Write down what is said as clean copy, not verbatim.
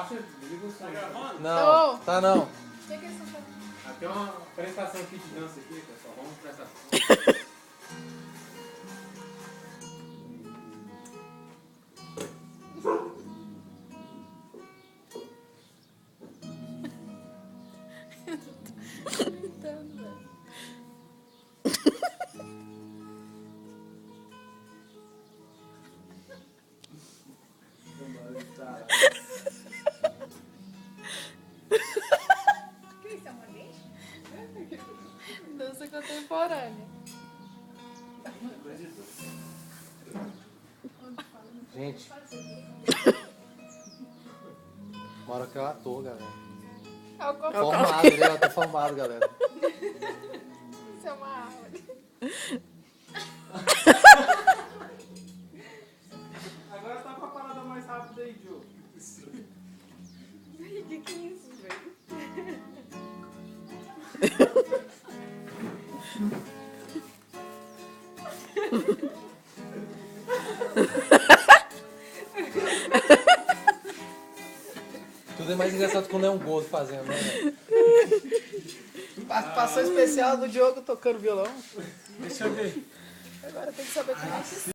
Abaixa, desliga o som. Tá gravando? Não, tá não. O que eles estão fazendo? Aqui é uma prestação aqui de dança aqui, pessoal. Vamos prestar atenção. Gritando, velho. Que isso é uma lei? Dança contemporânea. Gente. Uma hora que eu ator, galera. É o copo. Formado, né? Eu tô formado, galera. Isso é uma árvore. Agora tá com a parada mais rápida aí, Joe. Que é isso, velho? Tudo é mais engraçado quando é um gordo fazendo, né? velho? Participação especial do Diogo tocando violão. Deixa eu ver. Agora tem que saber como é que